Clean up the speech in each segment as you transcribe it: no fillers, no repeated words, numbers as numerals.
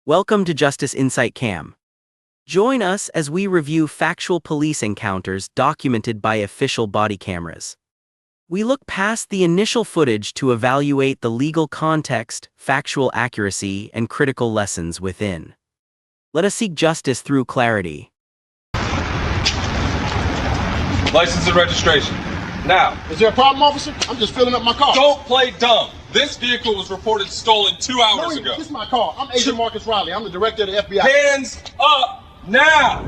Welcome to Justice Insight Cam. Join us as we review factual police encounters documented by official body cameras. We look past the initial footage to evaluate the legal context, factual accuracy, and critical lessons within. Let us seek justice through clarity. License and registration. Now. Is there a problem, officer? I'm just filling up my car. Don't play dumb. This vehicle was reported stolen 2 hours ago. This is my car. I'm Agent Marcus Riley. I'm the director of the FBI. Hands up now!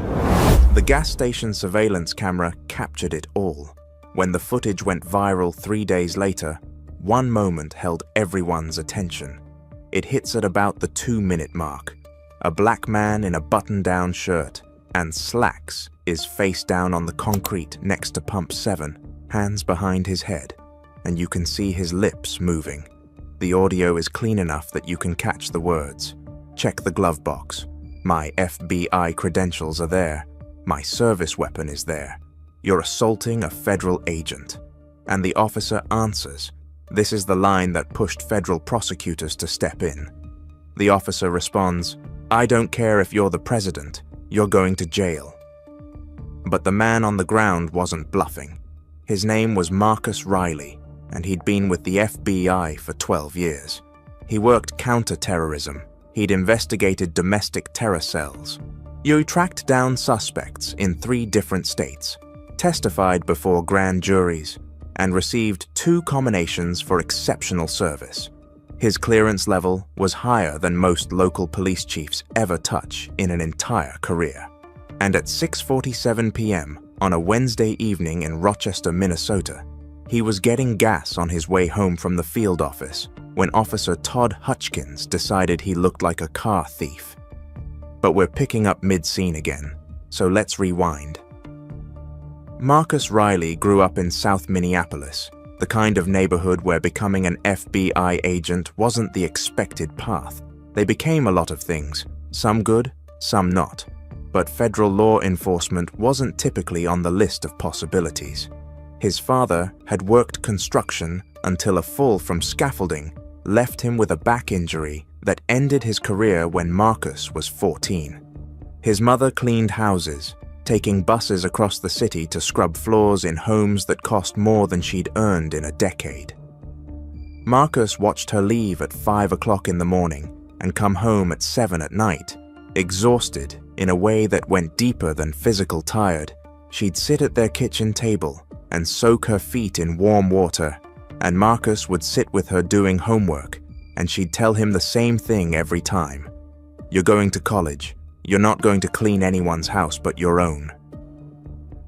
The gas station surveillance camera captured it all. When the footage went viral 3 days later, one moment held everyone's attention. It hits at about the 2-minute mark. A black man in a button-down shirt and slacks is face down on the concrete next to pump 7, hands behind his head, and you can see his lips moving. The audio is clean enough that you can catch the words. Check the glove box. My FBI credentials are there. My service weapon is there. You're assaulting a federal agent. And the officer answers. This is the line that pushed federal prosecutors to step in. The officer responds, "I don't care if you're the president. You're going to jail." But the man on the ground wasn't bluffing. His name was Marcus Riley, and he'd been with the FBI for 12 years. He worked counter-terrorism. He'd investigated domestic terror cells. He tracked down suspects in 3 different states, testified before grand juries, and received 2 commendations for exceptional service. His clearance level was higher than most local police chiefs ever touch in an entire career. And at 6:47 p.m. on a Wednesday evening in Rochester, Minnesota, he was getting gas on his way home from the field office when Officer Todd Hutchkins decided he looked like a car thief. But we're picking up mid-scene again, so let's rewind. Marcus Riley grew up in South Minneapolis, the kind of neighborhood where becoming an FBI agent wasn't the expected path. They became a lot of things, some good, some not. But federal law enforcement wasn't typically on the list of possibilities. His father had worked construction until a fall from scaffolding left him with a back injury that ended his career when Marcus was 14. His mother cleaned houses, taking buses across the city to scrub floors in homes that cost more than she'd earned in a decade. Marcus watched her leave at 5 o'clock in the morning and come home at 7 at night, exhausted in a way that went deeper than physical tired. She'd sit at their kitchen table and soak her feet in warm water, and Marcus would sit with her doing homework, and she'd tell him the same thing every time. "You're going to college. You're not going to clean anyone's house but your own."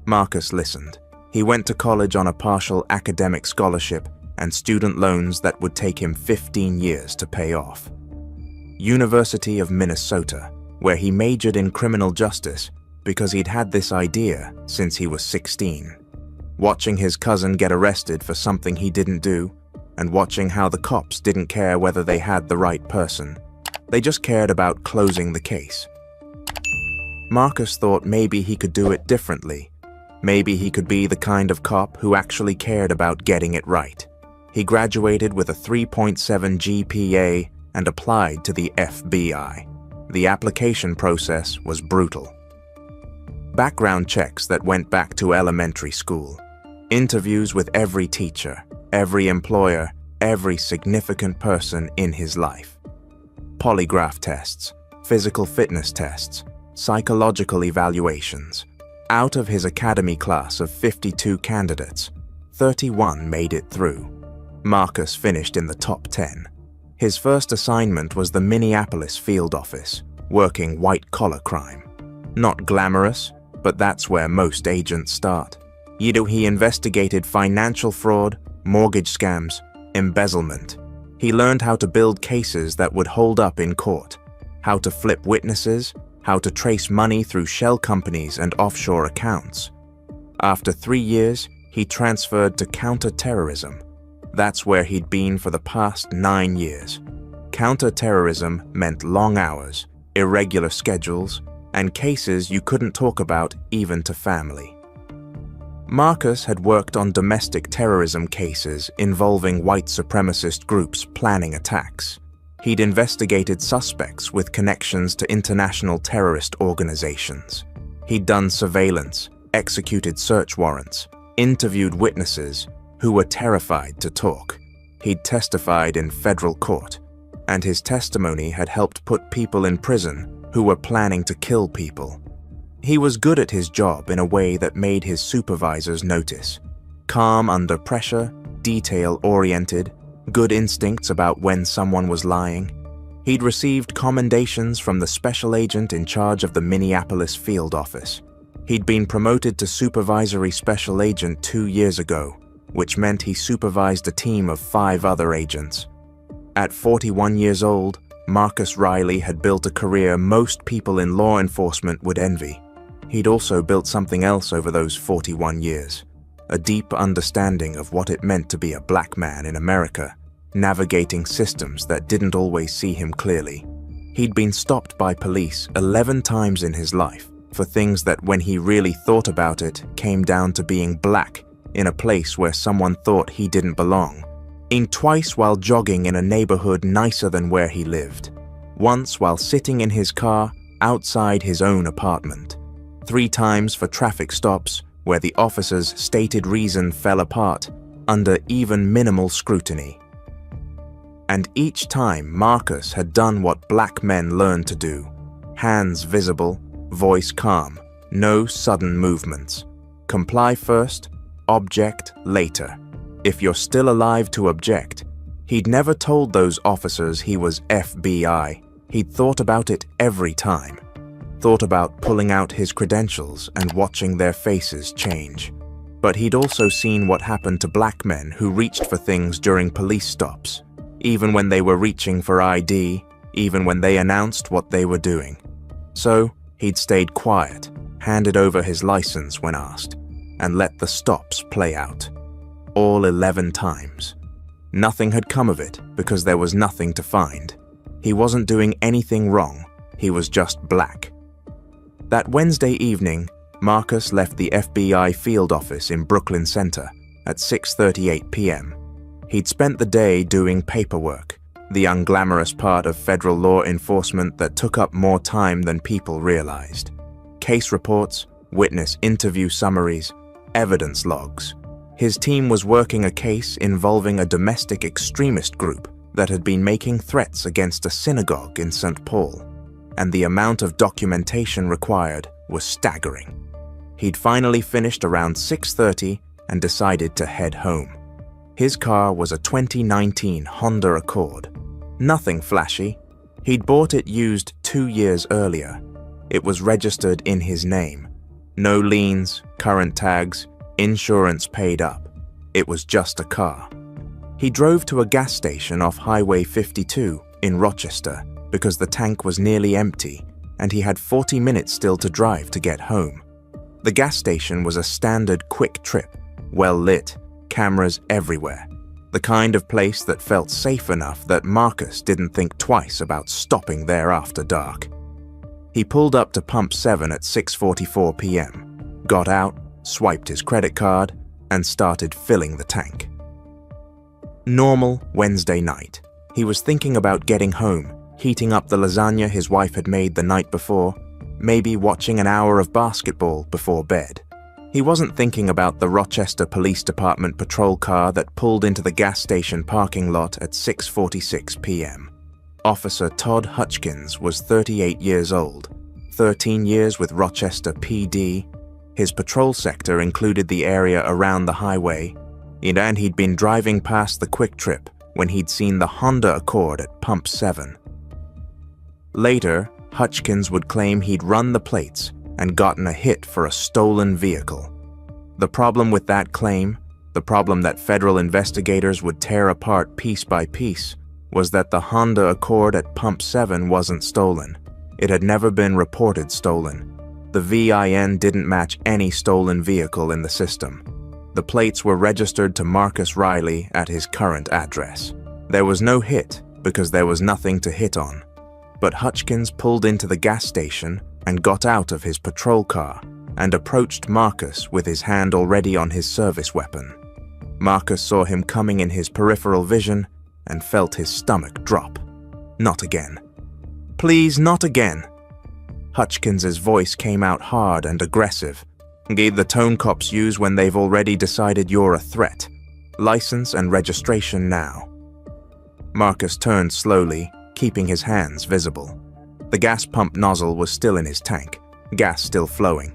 Marcus listened. He went to college on a partial academic scholarship and student loans that would take him 15 years to pay off. University of Minnesota, where he majored in criminal justice because he'd had this idea since he was 16. Watching his cousin get arrested for something he didn't do, and watching how the cops didn't care whether they had the right person. They just cared about closing the case. Marcus thought maybe he could do it differently. Maybe he could be the kind of cop who actually cared about getting it right. He graduated with a 3.7 GPA and applied to the FBI. The application process was brutal. Background checks that went back to elementary school. Interviews with every teacher, every employer, every significant person in his life. Polygraph tests, physical fitness tests, psychological evaluations. Out of his academy class of 52 candidates, 31 made it through. Marcus finished in the top 10. His first assignment was the Minneapolis field office, working white-collar crime. Not glamorous, but that's where most agents start. He investigated financial fraud, mortgage scams, embezzlement. He learned how to build cases that would hold up in court, how to flip witnesses, how to trace money through shell companies and offshore accounts. After 3 years, he transferred to counter-terrorism. That's where he'd been for the past 9 years. Counter-terrorism meant long hours, irregular schedules, and cases you couldn't talk about even to family. Marcus had worked on domestic terrorism cases involving white supremacist groups planning attacks. He'd investigated suspects with connections to international terrorist organizations. He'd done surveillance, executed search warrants, interviewed witnesses who were terrified to talk. He'd testified in federal court, and his testimony had helped put people in prison who were planning to kill people. He was good at his job in a way that made his supervisors notice. Calm under pressure, detail-oriented, good instincts about when someone was lying. He'd received commendations from the special agent in charge of the Minneapolis field office. He'd been promoted to supervisory special agent 2 years ago, which meant he supervised a team of 5 other agents. At 41 years old, Marcus Riley had built a career most people in law enforcement would envy. He'd also built something else over those 41 years, a deep understanding of what it meant to be a black man in America, navigating systems that didn't always see him clearly. He'd been stopped by police 11 times in his life for things that, when he really thought about it, came down to being black in a place where someone thought he didn't belong. Twice while jogging in a neighborhood nicer than where he lived. Once while sitting in his car outside his own apartment. 3 times for traffic stops where the officer's stated reason fell apart under even minimal scrutiny. And each time Marcus had done what black men learn to do. Hands visible, voice calm, no sudden movements. Comply first, object later. If you're still alive to object. He'd never told those officers he was FBI. He'd thought about it every time. Thought about pulling out his credentials and watching their faces change. But he'd also seen what happened to black men who reached for things during police stops, even when they were reaching for ID, even when they announced what they were doing. So, he'd stayed quiet, handed over his license when asked, and let the stops play out. All 11 times. Nothing had come of it because there was nothing to find. He wasn't doing anything wrong, he was just black. That Wednesday evening, Marcus left the FBI field office in Brooklyn Center at 6:38 p.m. He'd spent the day doing paperwork, the unglamorous part of federal law enforcement that took up more time than people realized. Case reports, witness interview summaries, evidence logs. His team was working a case involving a domestic extremist group that had been making threats against a synagogue in St. Paul, and the amount of documentation required was staggering. He'd finally finished around 6:30 and decided to head home. His car was a 2019 Honda Accord. Nothing flashy. He'd bought it used 2 years earlier. It was registered in his name. No liens, current tags, insurance paid up. It was just a car. He drove to a gas station off Highway 52 in Rochester because the tank was nearly empty and he had 40 minutes still to drive to get home. The gas station was a standard quick trip, well lit, cameras everywhere. The kind of place that felt safe enough that Marcus didn't think twice about stopping there after dark. He pulled up to Pump 7 at 6:44 p.m., got out, swiped his credit card, and started filling the tank. Normal Wednesday night. He was thinking about getting home, heating up the lasagna his wife had made the night before, maybe watching an hour of basketball before bed. He wasn't thinking about the Rochester Police Department patrol car that pulled into the gas station parking lot at 6:46 p.m. Officer Todd Hutchins was 38 years old, 13 years with Rochester PD. His patrol sector included the area around the highway, and he'd been driving past the Quick Trip when he'd seen the Honda Accord at Pump 7. Later, Hutchins would claim he'd run the plates and gotten a hit for a stolen vehicle. The problem with that claim, the problem that federal investigators would tear apart piece by piece, was that the Honda Accord at Pump 7 wasn't stolen. It had never been reported stolen. The VIN didn't match any stolen vehicle in the system. The plates were registered to Marcus Riley at his current address. There was no hit because there was nothing to hit on. But Hutchins pulled into the gas station and got out of his patrol car and approached Marcus with his hand already on his service weapon. Marcus saw him coming in his peripheral vision and felt his stomach drop. Not again. Please, not again. Hutchins's voice came out hard and aggressive. The tone cops use when they've already decided you're a threat. License and registration now. Marcus turned slowly, keeping his hands visible. The gas pump nozzle was still in his tank, gas still flowing.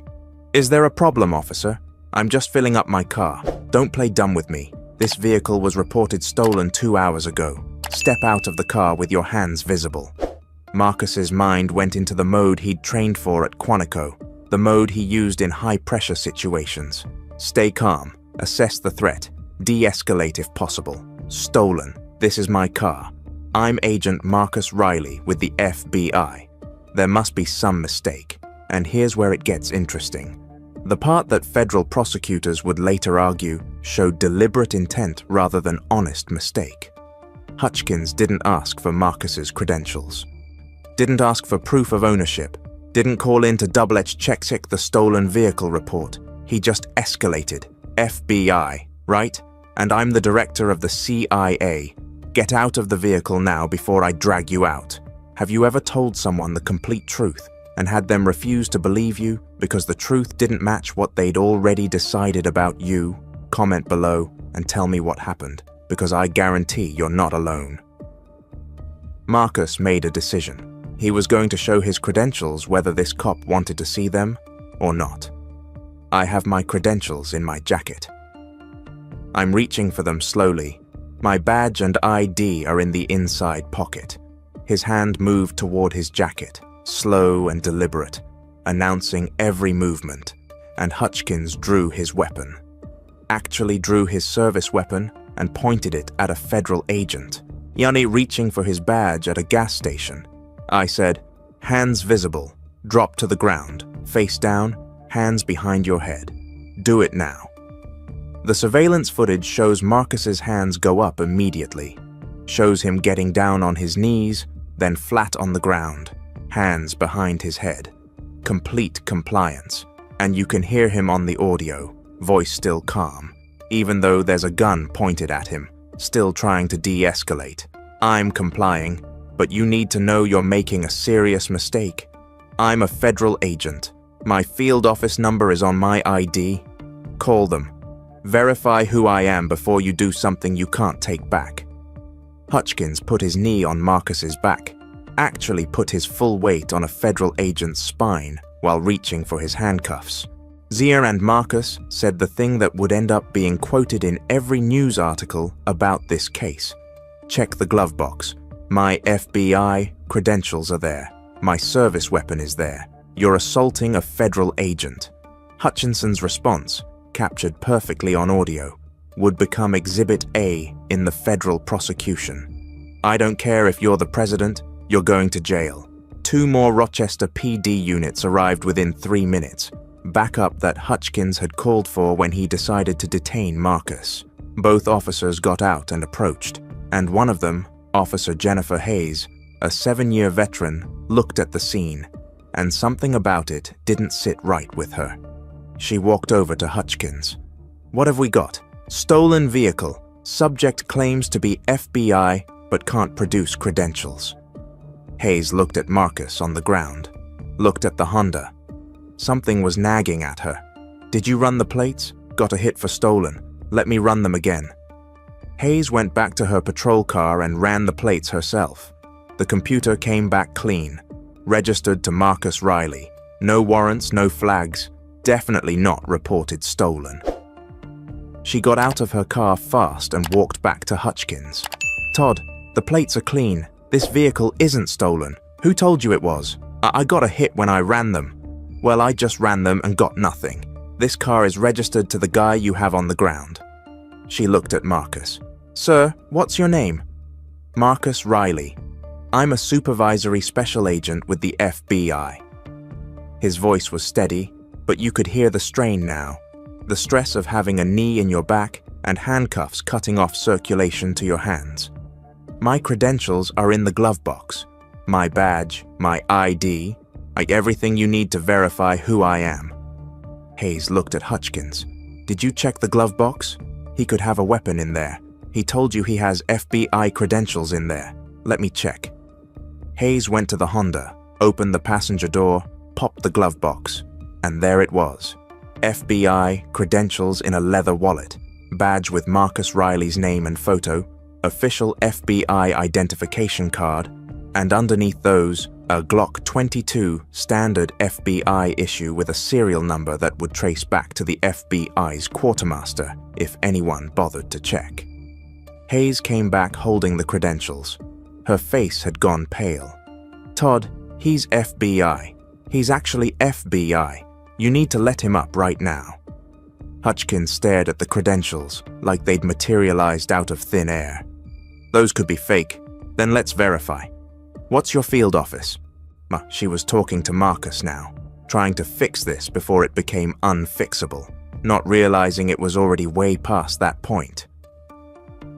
Is there a problem, officer? I'm just filling up my car. Don't play dumb with me. This vehicle was reported stolen 2 hours ago. Step out of the car with your hands visible. Marcus's mind went into the mode he'd trained for at Quantico, the mode he used in high-pressure situations. Stay calm, assess the threat, de-escalate if possible. Stolen. This is my car. I'm Agent Marcus Riley with the FBI. There must be some mistake, and here's where it gets interesting. The part that federal prosecutors would later argue showed deliberate intent rather than honest mistake. Hutchins didn't ask for Marcus's credentials. Didn't ask for proof of ownership. Didn't call in to double-check the stolen vehicle report. He just escalated. FBI, right? And I'm the director of the CIA. Get out of the vehicle now before I drag you out. Have you ever told someone the complete truth and had them refuse to believe you because the truth didn't match what they'd already decided about you? Comment below and tell me what happened, because I guarantee you're not alone. Marcus made a decision. He was going to show his credentials whether this cop wanted to see them or not. I have my credentials in my jacket. I'm reaching for them slowly. My badge and ID are in the inside pocket. His hand moved toward his jacket, slow and deliberate, announcing every movement, and Hutchins drew his weapon. Actually drew his service weapon and pointed it at a federal agent. Yanni reaching for his badge at a gas station. I said, hands visible, drop to the ground, face down, hands behind your head. Do it now. The surveillance footage shows Marcus's hands go up immediately. Shows him getting down on his knees, then flat on the ground, hands behind his head. Complete compliance. And you can hear him on the audio, voice still calm, even though there's a gun pointed at him, still trying to de-escalate. I'm complying, but you need to know you're making a serious mistake. I'm a federal agent. My field office number is on my ID. Call them. Verify who I am before you do something you can't take back. Hutchins put his knee on Marcus's back, actually put his full weight on a federal agent's spine while reaching for his handcuffs. Zia and Marcus said the thing that would end up being quoted in every news article about this case. Check the glove box. My FBI credentials are there. My service weapon is there. You're assaulting a federal agent. Hutchinson's response, captured perfectly on audio, would become Exhibit A in the federal prosecution. I don't care if you're the president, you're going to jail. 2 more Rochester PD units arrived within 3 minutes, backup that Hutchins had called for when he decided to detain Marcus. Both officers got out and approached, and one of them, Officer Jennifer Hayes, a 7-year veteran, looked at the scene, and something about it didn't sit right with her. She walked over to Hutchins. What have we got? Stolen vehicle. Subject claims to be FBI but can't produce credentials. Hayes looked at Marcus on the ground, looked at the Honda. Something was nagging at her. Did you run the plates? Got a hit for stolen. Let me run them again. Hayes went back to her patrol car and ran the plates herself. The computer came back clean, registered to Marcus Riley. No warrants, no flags. Definitely not reported stolen. She got out of her car fast and walked back to Hutchins. Todd, the plates are clean. This vehicle isn't stolen. Who told you it was? I got a hit when I ran them. Well, I just ran them and got nothing. This car is registered to the guy you have on the ground. She looked at Marcus. Sir, what's your name? Marcus Riley. I'm a supervisory special agent with the FBI. His voice was steady, but you could hear the strain now. The stress of having a knee in your back and handcuffs cutting off circulation to your hands. My credentials are in the glove box. My badge, my ID, everything you need to verify who I am. Hayes looked at Hutchins. Did you check the glove box? He could have a weapon in there. He told you he has FBI credentials in there. Let me check. Hayes went to the Honda, opened the passenger door, popped the glove box, and there it was. FBI credentials in a leather wallet, badge with Marcus Riley's name and photo, official FBI identification card, and underneath those, a Glock 22 standard FBI issue with a serial number that would trace back to the FBI's quartermaster if anyone bothered to check. Hayes came back holding the credentials. Her face had gone pale. "Todd, he's FBI. He's actually FBI. You need to let him up right now." Hutchins stared at the credentials like they'd materialized out of thin air. "Those could be fake. Then let's verify. What's your field office?" She was talking to Marcus now, trying to fix this before it became unfixable, not realizing it was already way past that point.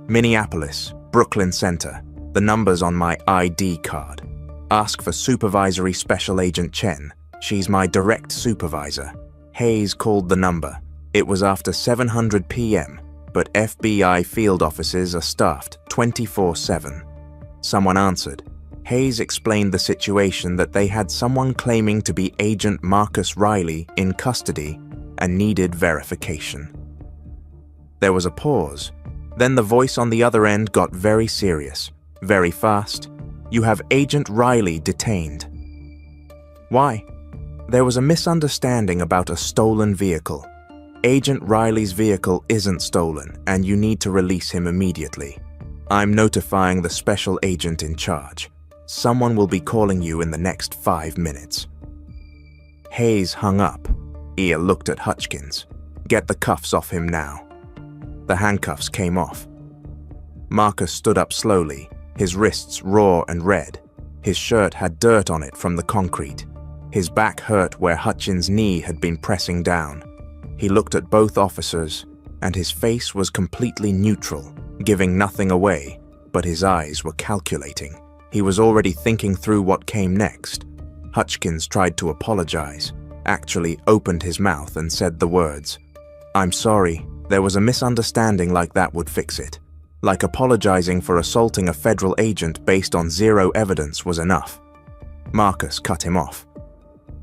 "Minneapolis, Brooklyn Center. The number's on my ID card. Ask for Supervisory Special Agent Chen. She's my direct supervisor." Hayes called the number. It was after 7:00 p.m., but FBI field offices are staffed 24/7. Someone answered. Hayes explained the situation that they had someone claiming to be Agent Marcus Riley in custody and needed verification. There was a pause. Then the voice on the other end got very serious, very fast. "You have Agent Riley detained." "Why?" "There was a misunderstanding about a stolen vehicle. Agent Riley's vehicle isn't stolen, and you need to release him immediately. I'm notifying the special agent in charge. Someone will be calling you in the next 5 minutes." Hayes hung up. Ia looked at Hutchins. "Get the cuffs off him now." The handcuffs came off. Marcus stood up slowly, his wrists raw and red. His shirt had dirt on it from the concrete. His back hurt where Hutchins' knee had been pressing down. He looked at both officers, and his face was completely neutral, giving nothing away, but his eyes were calculating. He was already thinking through what came next. Hutchins tried to apologize, actually opened his mouth and said the words, "I'm sorry, there was a misunderstanding, like that would fix it." Like apologizing for assaulting a federal agent based on zero evidence was enough. Marcus cut him off.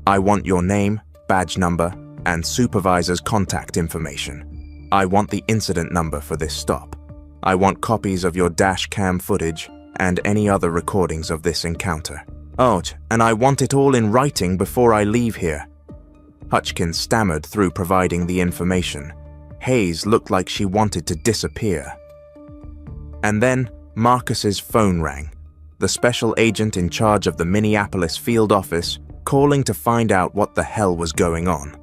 "I want your name, badge number, and supervisor's contact information. I want the incident number for this stop. I want copies of your dash cam footage and any other recordings of this encounter. Oh, and I want it all in writing before I leave here." Hutchins stammered through providing the information. Hayes looked like she wanted to disappear. And then Marcus's phone rang. The special agent in charge of the Minneapolis field office calling to find out what the hell was going on.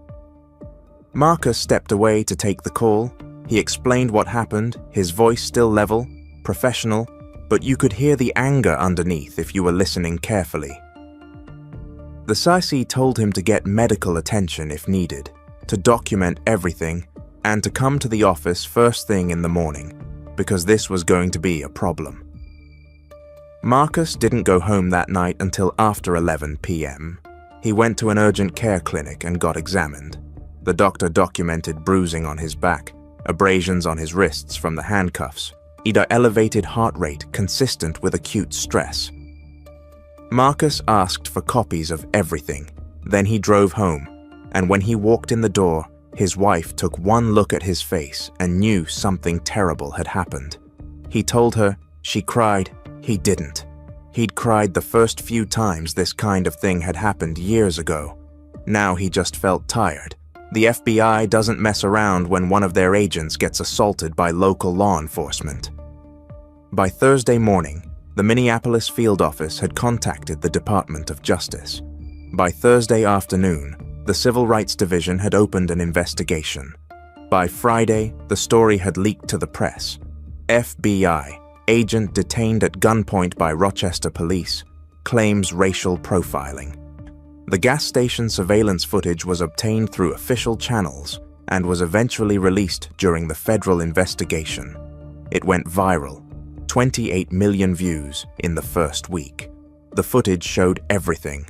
Marcus stepped away to take the call. He explained what happened, his voice still level, professional, but you could hear the anger underneath if you were listening carefully. The Saisi told him to get medical attention if needed, to document everything, and to come to the office first thing in the morning, because this was going to be a problem. Marcus didn't go home that night until after 11 p.m. He went to an urgent care clinic and got examined. The doctor documented bruising on his back, abrasions on his wrists from the handcuffs, either elevated heart rate consistent with acute stress. Marcus asked for copies of everything. Then he drove home, and when he walked in the door, his wife took one look at his face and knew something terrible had happened. He told her, she cried, he didn't. He'd cried the first few times this kind of thing had happened years ago. Now he just felt tired. The FBI doesn't mess around when one of their agents gets assaulted by local law enforcement. By Thursday morning, the Minneapolis field office had contacted the Department of Justice. By Thursday afternoon, the Civil Rights Division had opened an investigation. By Friday, the story had leaked to the press. FBI, agent detained at gunpoint by Rochester police, claims racial profiling. The gas station surveillance footage was obtained through official channels and was eventually released during the federal investigation. It went viral, 28 million views in the first week. The footage showed everything: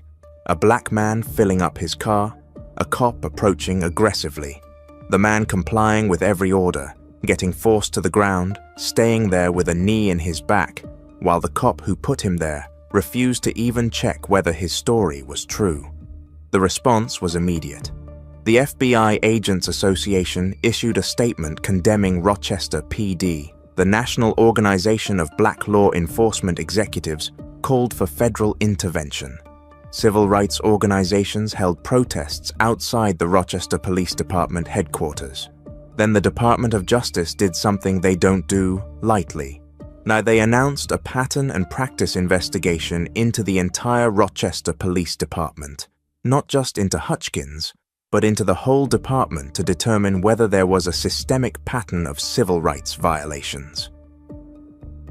a black man filling up his car, a cop approaching aggressively, the man complying with every order, getting forced to the ground, staying there with a knee in his back, while the cop who put him there refused to even check whether his story was true. The response was immediate. The FBI Agents Association issued a statement condemning Rochester PD. The National Organization of Black Law Enforcement Executives called for federal intervention. Civil rights organizations held protests outside the Rochester Police Department headquarters. Then the Department of Justice did something they don't do lightly. Now, they announced a pattern and practice investigation into the entire Rochester Police Department, not just into Hutchkins, but into the whole department to determine whether there was a systemic pattern of civil rights violations.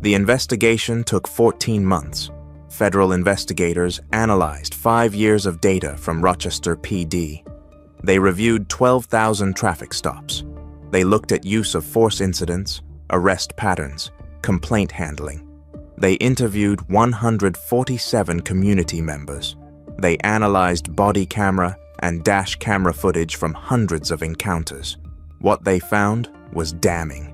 The investigation took 14 months. Federal investigators analyzed 5 years of data from Rochester PD. They reviewed 12,000 traffic stops. They looked at use of force incidents, arrest patterns, complaint handling. They interviewed 147 community members. They analyzed body camera and dash camera footage from hundreds of encounters. What they found was damning.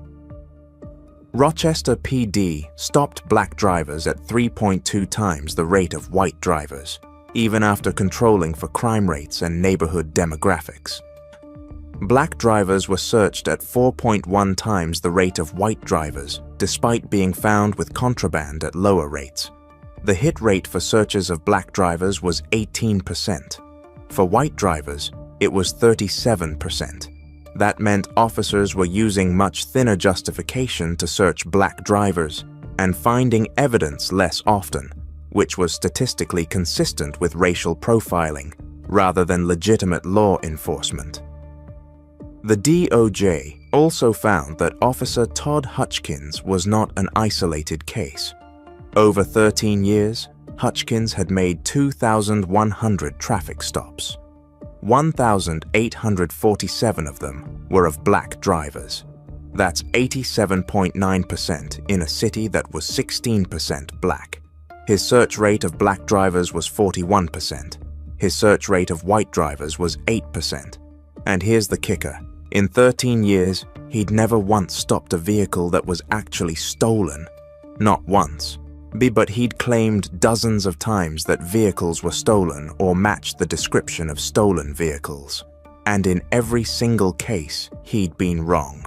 Rochester PD stopped black drivers at 3.2 times the rate of white drivers, even after controlling for crime rates and neighborhood demographics. Black drivers were searched at 4.1 times the rate of white drivers, despite being found with contraband at lower rates. The hit rate for searches of black drivers was 18%. For white drivers, it was 37%. That meant officers were using much thinner justification to search black drivers and finding evidence less often, which was statistically consistent with racial profiling rather than legitimate law enforcement. The DOJ also found that Officer Todd Hutchkins was not an isolated case. Over 13 years, Hutchkins had made 2,100 traffic stops. 1,847 of them were of black drivers. That's 87.9% in a city that was 16% black. His search rate of black drivers was 41%. His search rate of white drivers was 8%. And here's the kicker. In 13 years, he'd never once stopped a vehicle that was actually stolen. Not once. But he'd claimed dozens of times that vehicles were stolen or matched the description of stolen vehicles. And in every single case, he'd been wrong.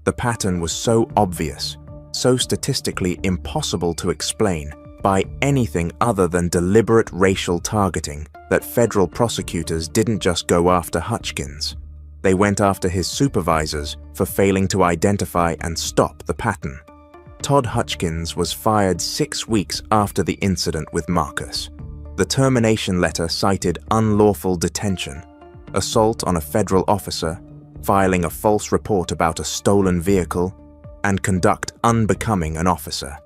The pattern was so obvious, so statistically impossible to explain by anything other than deliberate racial targeting that federal prosecutors didn't just go after Hutchkins. They went after his supervisors for failing to identify and stop the pattern. Todd Hutchkins was fired 6 weeks after the incident with Marcus. The termination letter cited unlawful detention, assault on a federal officer, filing a false report about a stolen vehicle, and conduct unbecoming an officer.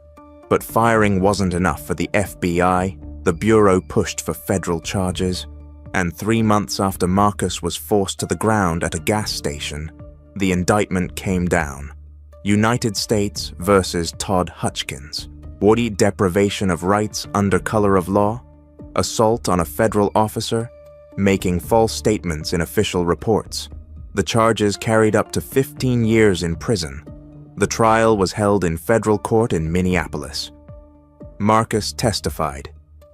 But firing wasn't enough for the FBI. The Bureau pushed for federal charges, and 3 months after Marcus was forced to the ground at a gas station, the indictment came down. United States versus Todd Hutchkins. Body deprivation of rights under color of law, assault on a federal officer, making false statements in official reports. The charges carried up to 15 years in prison. The trial was held in federal court in Minneapolis. Marcus testified.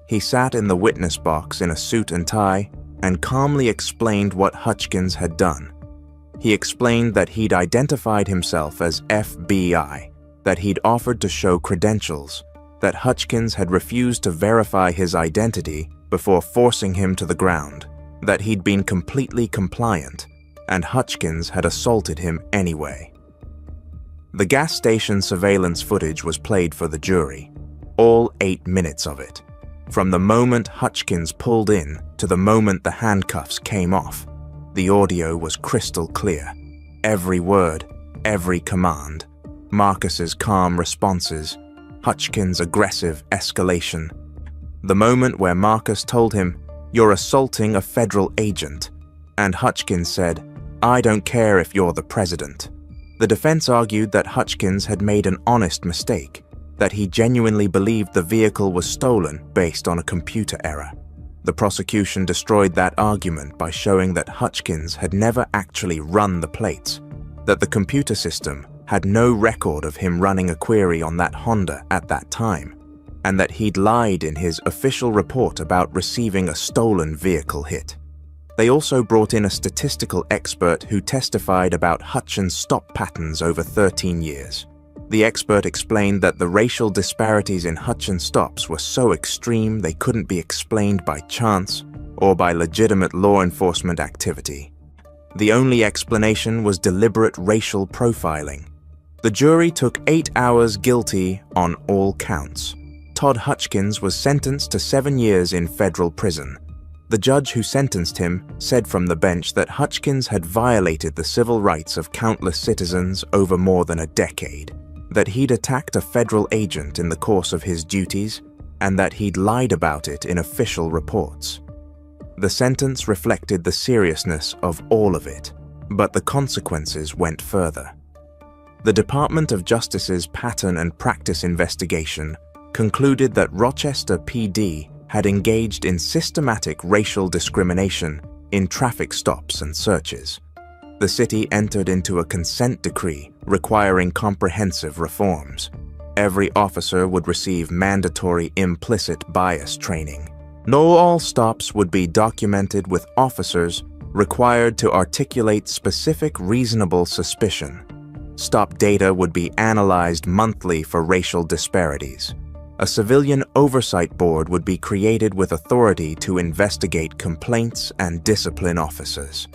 He sat in the witness box in a suit and tie and calmly explained what Hutchkins had done. He explained that he'd identified himself as FBI, that he'd offered to show credentials, that Hutchkins had refused to verify his identity before forcing him to the ground, that he'd been completely compliant, and Hutchkins had assaulted him anyway. The gas station surveillance footage was played for the jury, all 8 minutes of it. From the moment Hutchkins pulled in to the moment the handcuffs came off, the audio was crystal clear. Every word, every command. Marcus's calm responses, Hutchkins' aggressive escalation. The moment where Marcus told him, "You're assaulting a federal agent," and Hutchkins said, "I don't care if you're the president." The defense argued that Hutchkins had made an honest mistake, that he genuinely believed the vehicle was stolen based on a computer error. The prosecution destroyed that argument by showing that Hutchkins had never actually run the plates, that the computer system had no record of him running a query on that Honda at that time. and that he'd lied in his official report about receiving a stolen vehicle hit. They also brought in a statistical expert who testified about Hutchins' stop patterns over 13 years. The expert explained that the racial disparities in Hutchins' stops were so extreme they couldn't be explained by chance or by legitimate law enforcement activity. The only explanation was deliberate racial profiling. The jury took 8 hours guilty on all counts. Todd Hutchins was sentenced to 7 years in federal prison. The judge who sentenced him said from the bench that Hutchins had violated the civil rights of countless citizens over more than a decade, that he'd attacked a federal agent in the course of his duties, and that he'd lied about it in official reports. The sentence reflected the seriousness of all of it, but the consequences went further. The Department of Justice's pattern and practice investigation concluded that Rochester PD had engaged in systematic racial discrimination in traffic stops and searches. The city entered into a consent decree requiring comprehensive reforms. Every officer would receive mandatory implicit bias training. No all stops would be documented with officers required to articulate specific reasonable suspicion. Stop data would be analyzed monthly for racial disparities. A civilian oversight board would be created with authority to investigate complaints and discipline officers.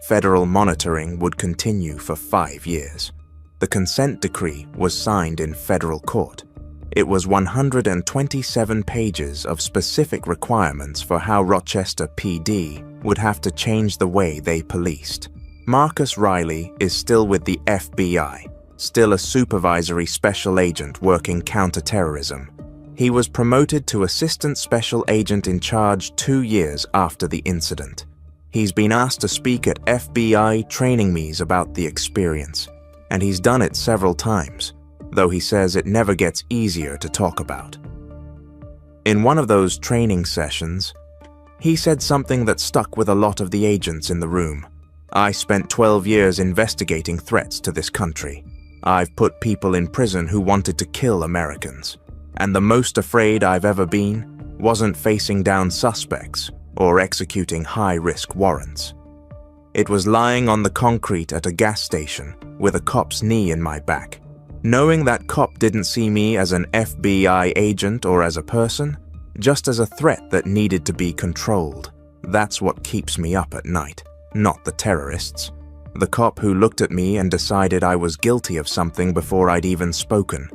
Federal monitoring would continue for 5 years. The consent decree was signed in federal court. It was 127 pages of specific requirements for how Rochester PD would have to change the way they policed. Marcus Riley is still with the FBI, still a supervisory special agent working counterterrorism. He was promoted to assistant special agent in charge 2 years after the incident. He's been asked to speak at FBI training meetings about the experience, and he's done it several times, though he says it never gets easier to talk about. In one of those training sessions, he said something that stuck with a lot of the agents in the room. "I spent 12 years investigating threats to this country. I've put people in prison who wanted to kill Americans. And the most afraid I've ever been wasn't facing down suspects or executing high-risk warrants. It was lying on the concrete at a gas station with a cop's knee in my back. Knowing that cop didn't see me as an FBI agent or as a person, just as a threat that needed to be controlled. That's what keeps me up at night, not the terrorists. The cop who looked at me and decided I was guilty of something before I'd even spoken.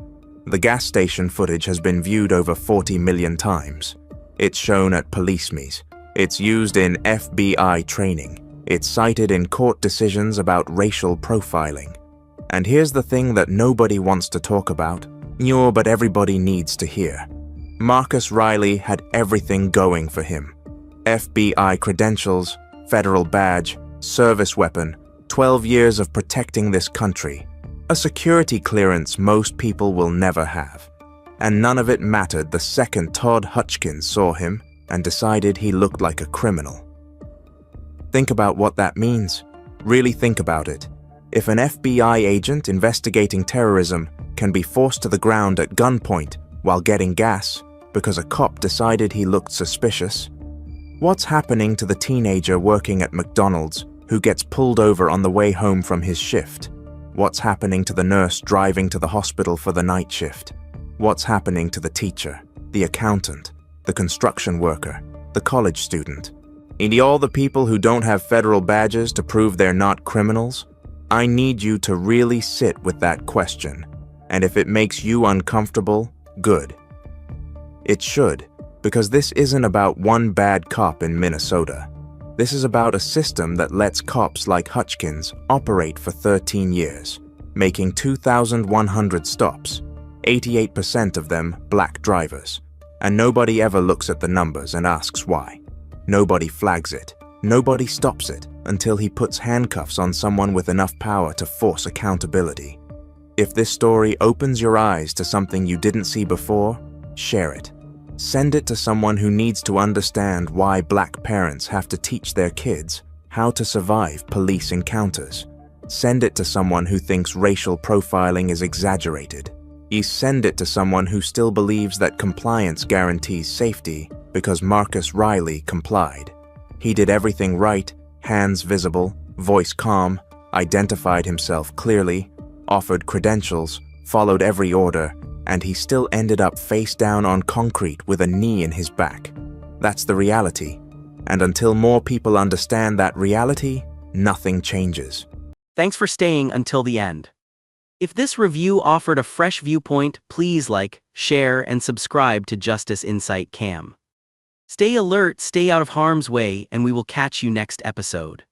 The gas station footage has been viewed over 40 million times. It's shown at police meets. It's used in FBI training. It's cited in court decisions about racial profiling. And here's the thing that nobody wants to talk about, but everybody needs to hear. Marcus Riley had everything going for him. FBI credentials, federal badge, service weapon, 12 years of protecting this country. A security clearance most people will never have. And none of it mattered the second Todd Hutchins saw him and decided he looked like a criminal. Think about what that means. Really think about it. If an FBI agent investigating terrorism can be forced to the ground at gunpoint while getting gas because a cop decided he looked suspicious, what's happening to the teenager working at McDonald's who gets pulled over on the way home from his shift? What's happening to the nurse driving to the hospital for the night shift? What's happening to the teacher, the accountant, the construction worker, the college student? And all the people who don't have federal badges to prove they're not criminals? I need you to really sit with that question. And if it makes you uncomfortable, good. It should, because this isn't about one bad cop in Minnesota. This is about a system that lets cops like Hutchins operate for 13 years, making 2,100 stops, 88% of them black drivers. And nobody ever looks at the numbers and asks why. Nobody flags it. Nobody stops it until he puts handcuffs on someone with enough power to force accountability. If this story opens your eyes to something you didn't see before, share it. Send it to someone who needs to understand why black parents have to teach their kids how to survive police encounters. Send it to someone who thinks racial profiling is exaggerated. You send it to someone who still believes that compliance guarantees safety because Marcus Riley complied. He did everything right, hands visible, voice calm, identified himself clearly, offered credentials, followed every order, and he still ended up face down on concrete with a knee in his back. That's the reality. And until more people understand that reality, nothing changes. Thanks for staying until the end. If this review offered a fresh viewpoint, please like, share, and subscribe to Justice Insight Cam. Stay alert, stay out of harm's way, and we will catch you next episode.